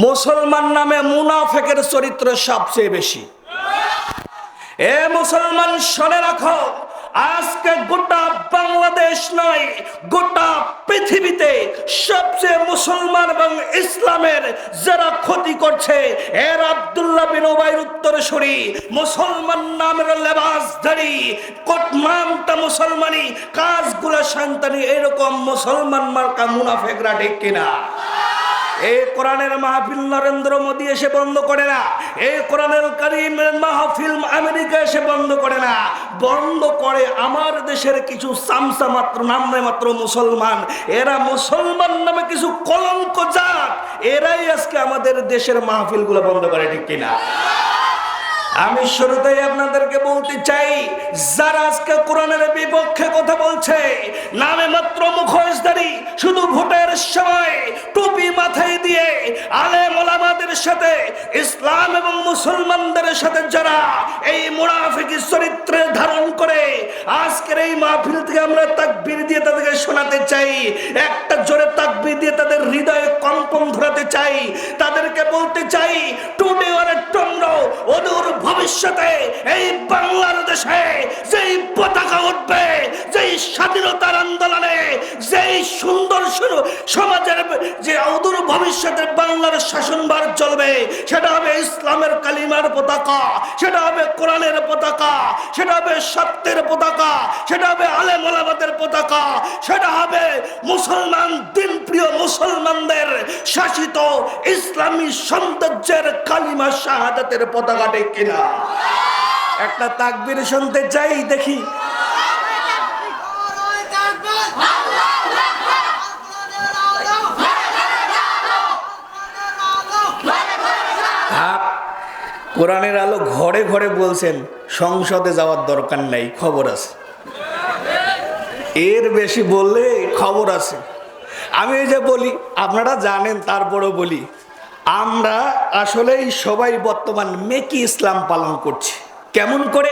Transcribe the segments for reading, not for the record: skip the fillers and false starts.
মুসলমান নামে মুনাফিকের চরিত্র সবচেয়ে বেশি। এ মুসলমান শুনে রাখো, আজকে গোটা বাংলাদেশ নয়, গোটা পৃথিবীতে সবচেয়ে মুসলমান এবং ইসলামের যারা ক্ষতি করছে এর আব্দুল্লাহ বিন উবাইর উত্তরসূরি, মুসলমান নামের লেবাসধারী, নামটা মুসলমানি, কাজগুলো সন্তানি, এরকম মুসলমান মার্কা মুনাফিকরা, ঠিক কিনা? এই কোরআনের মাহফিল নরেন্দ্র মোদী এসে বন্ধ করে না, এই কোরআনের কারীমের মাহফিল আমেরিকা এসে বন্ধ করে না, বন্ধ করে আমার দেশের কিছু চামচা মাত্র, নামে মাত্র মুসলমান, এরা মুসলমান নামে কিছু কলঙ্ক জাত, এরাই আজকে আমাদের দেশের মাহফিলগুলো বন্ধ করে, ঠিক কিনা? আমি শুরুতেই আপনাদেরকে বলতে চাই, যারা আজকে কোরআনের বিপক্ষে কথা বলছে, নামে মাত্র মুখোশধারী, শুধু ভোটের সময় টুপি মাথায় দিয়ে আলেম ওলামাদের সাথে, ইসলাম এবং মুসলমানদের সাথে যারা এই মুনাফিকি চরিত্রে ধারণ করে, আজকের এই মাহফিল থেকে আমরা তাকবীর দিয়ে তাদেরকে শোনাতে চাই, একটা জোরে তাকবীর দিয়ে তাদের হৃদয়ে কম্পন ধরাতে চাই, তাদেরকে বলতে চাই, টুডে অর টুমরো, অদূর ভবিষ্যতে এই বাংলাদেশে যেই পতাকা উঠবে, যেই স্বাধীনতার আন্দোলনে, যেই সুন্দর সমাজের যে অদূর ভবিষ্যতের বাংলার শাসনভার চলবে, সেটা হবে ইসলামের কালিমার পতাকা, সেটা হবে কোরআনের পতাকা, সেটা হবে সত্যের পতাকা, সেটা হবে আলেম ওলামাদের পতাকা, সেটা হবে মুসলমান দিনপ্রিয় মুসলমানদের শাসিত ইসলামী সৌন্দর্যের কালিমা শাহাদাতের পতাকা, ঠিক কিনা? একটা তাকবীর শুনতে চাই, দেখি। কোরআনের আলো ঘরে ঘরে বলছেন, সংসদে যাওয়ার দরকার নাই, খবর আছে। এর বেশি বললে খবর আছে। আমি এই যে বলি, আপনারা জানেন, তারপরেও বলি, আমরা আসলেই সবাই বর্তমান মেকি ইসলাম পালন করছি। কেমন করে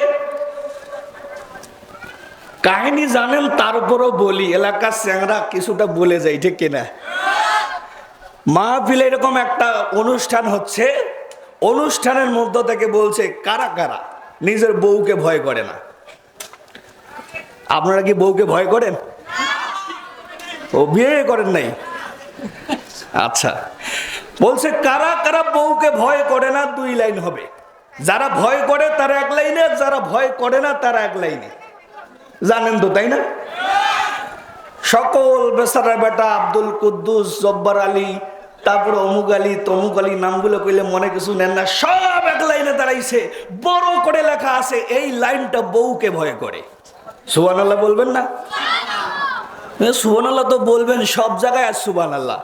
কাহিনী জানেন, তারপরও বলি, এলাকার চ্যাংরা কিছুটা বলে যাই, ঠিক কিনা? মাহফিলে এরকম একটা অনুষ্ঠান হচ্ছে, অনুষ্ঠানের মধ্য থেকে বলছে, কারা কারা নিজের বউকে ভয় করে না? আপনারা কি বউকে ভয় করেন? ও বিয়ে করেন নাই? আচ্ছা, বলছে কারা কারা বউকে ভয় করে না, 2 লাইন হবে। যারা ভয় করে তারা 1 লাইনে, যারা ভয় করে না তারা 1 লাইনে। জানেন তো, তাই না? সকল বেচারা বেটা আব্দুল কুদ্দুস, জব্বার আলী, তারপরে অমুক আলী, তমুক আলী, নামগুলো কইলে মনে কিছু নেন না, সব 1 লাইনে দাঁড়াইছে, বড় করে লেখা আছে, এই লাইনটা বউকে ভয় করে। সুবহানাল্লাহ বলবেন না? সুবহানাল্লাহ তো বলবেন, সব জায়গায় আর সুবহানাল্লাহ।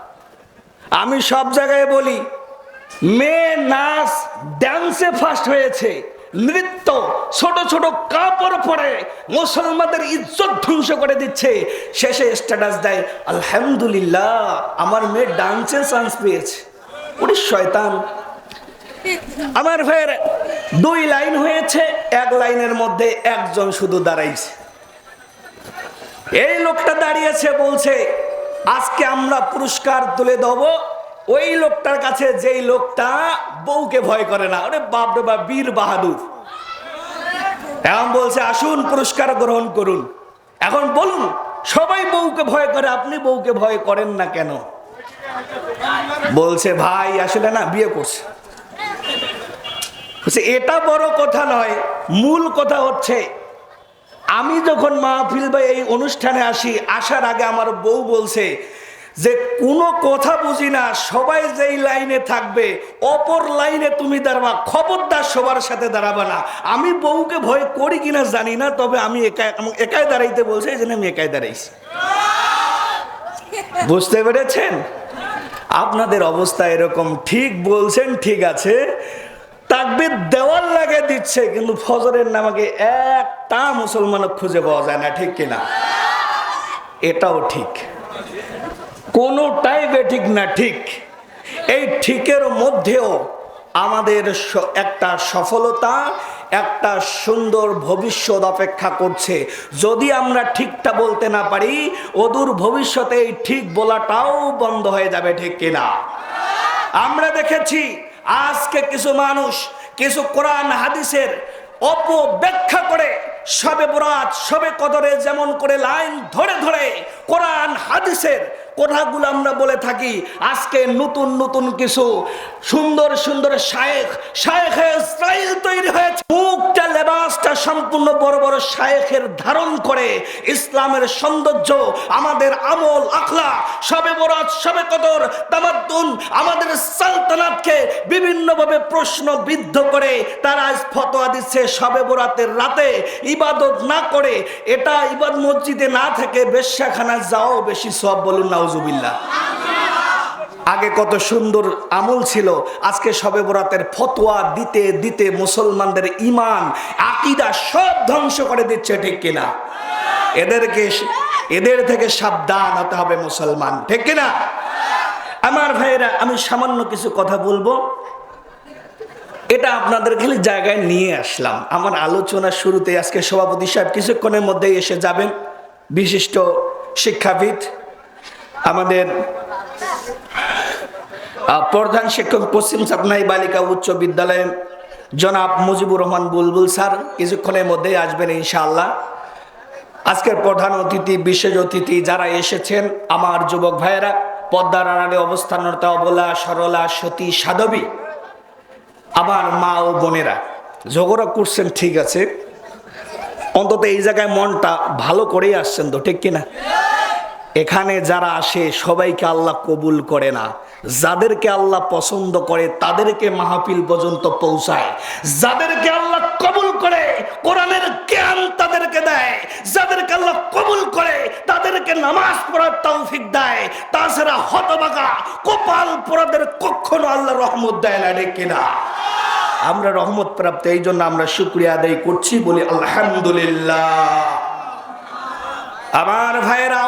আমি সব জায়গায় বলি, মেয়ে নাচ ডান্সে ফার্স্ট হয়েছে, নৃত্য, ছোট ছোট কাপড় পরে মুসলমানদের ইজ্জত ধ্বংস করে দিচ্ছে, শেষে স্ট্যাটাস দেয়, আলহামদুলিল্লাহ আমার মেয়ে ডান্সে চান্স পেয়েছে। ওরে শয়তান! আমার ফের 2 লাইন হয়েছে, 1 লাইনের মধ্যে একজন শুধু দাঁড়াইছে। এই লোকটা দাঁড়িয়েছে, বলছে আজকে আমরা পুরস্কার তুলে দেব ওই লোকটার কাছে যেই লোকটা বউকে ভয় করে না। ওরে বাপ রে বাপ, বীর বাহাদুর। এখন বলছে আসুন পুরস্কার গ্রহণ করুন। এখন বলুন, সবাই বউকে ভয় করে, আপনি বউকে ভয় করেন না কেন? বলছে ভাই আসলে না, বিয়ে করছে। এটা বড় কথা নয়, মূল কথা হচ্ছে আমি যখন মাহফিল বা এই অনুষ্ঠানে আসি, আসার আগে আমার বউ বলছে যে কোনো কথা বুঝি না, সবাই যেই লাইনে থাকবে অপর লাইনে তুমি দাঁড়াবা, খবরদার সবার সাথে দাঁড়াবা না। আমি বউকে ভয় করি কিনা জানি না, তবে আমি একাই দাঁড়াইতে বলছে, এই জন্য আমি একাই দাঁড়াইছি। বুঝতে পেরেছেন? আপনাদের অবস্থা এরকম, ঠিক বলছেন, ঠিক আছে, তাকবীর দেওয়ার লাগে দিচ্ছে, কিন্তু ফজরের নামাজে একটা মুসলমান খুঁজে পাওয়া যায় না, ঠিক কিনা? এটাও ঠিক, কোনোটাই বেঠিক না, ঠিক। এই ঠিকের মধ্যেও আমাদের একটা সফলতা, একটা সুন্দর ভবিষ্যৎ অপেক্ষা করছে। যদি আমরা ঠিকটা বলতে না পারি, অদূর ভবিষ্যতে এই ঠিক বলাটাও বন্ধ হয়ে যাবে, ঠিক কিনা? আমরা দেখেছি আজকে কিছু মানুষ কিছু কোরআন হাদিসের অপব্যাখ্যা করে শবে বরাত শবে কদরে যেমন করে লাইন ধরে ধরে কোরআন হাদিসের কথাগুলো আমরা বলে থাকি, আজকে নতুন নতুন কিছু সুন্দর সুন্দর শায়েখে ইসরাইল তৈরি হয়েছে। মুখটা লেবাসটা সম্পূর্ণ বড় বড় শায়েখের ধারণ করে ইসলামের সৌন্দর্য, আমাদের আমল আখলা, শবে বরাত শবে কদর তামাদ্দুন, আমাদের সালতানাতকে বিভিন্নভাবে প্রশ্নবিদ্ধ করে তারা আজ ফতোয়া দিচ্ছে শবে বরাতের রাতে ইবাদত না করে, এটা ইবাদত মসজিদে না থেকে বেশ্যাখানা যাও বেশি সওয়াব। বলুন নাউজুবিল্লাহ। আগে কত সুন্দর আমল ছিল, আজকে শবে বরাতের ফতোয়া দিতে দিতে মুসলমানদের ঈমান আকীদা সব ধ্বংস করে দিচ্ছে, ঠিক কিনা? এদের থেকে সাবধান হতে হবে মুসলমান, ঠিক কিনা? আমার ভাইয়েরা, আমি সামান্য কিছু কথা বলবো, এটা আপনাদের খালি জায়গায় নিয়ে আসলাম। আমার আলোচনার শুরুতে আজকে সভাপতি সাহেব কিছুক্ষণের মধ্যেই এসে যাবেন, বিশিষ্ট শিক্ষাবিদ, আমাদের প্রধান শিক্ষক পশ্চিম চাঁদনাই বালিকা উচ্চ বিদ্যালয়ে জনাব মুজিবুর রহমান বুলবুল স্যার কিছুক্ষণের মধ্যেই আসবেন ইনশাআল্লাহ। আজকের প্রধান অতিথি, বিশেষ অতিথি যারা এসেছেন, আমার যুবক ভাইয়েরা, পদ্মার আড়ালে অবস্থানরত অবলা সরলা সতী সাধবী, আমার মা ও বোনেরা, ঝগড়া করছেন ঠিক আছে, অন্তত এই জায়গায় মনটা ভালো করেই আসছেন তো, ঠিক কিনা? এখানে যারা আসে সবাইকে আল্লাহ কবুল করে না, যাদেরকে আল্লাহ পছন্দ করে তাদেরকে মাহফিল পর্যন্ত পৌঁছায়, যাদেরকে আল্লাহ কবুল করে কোরআনের জ্ঞান তাদেরকে দেয়, যাদেরকে আল্লাহ কবুল করে তাদেরকে নামাজ পড়ার তৌফিক দেয়, তাছাড়া হতভাগা কপাল পোড়াদের কখনো আল্লাহ রহমত দেয় না, ঠিক কিনা? আমরা রহমত প্রাপ্ত, এই জন্য আমরা শুকরিয়া আদায় করছি, বলি আলহামদুলিল্লাহ। আমার ভাইয়েরা,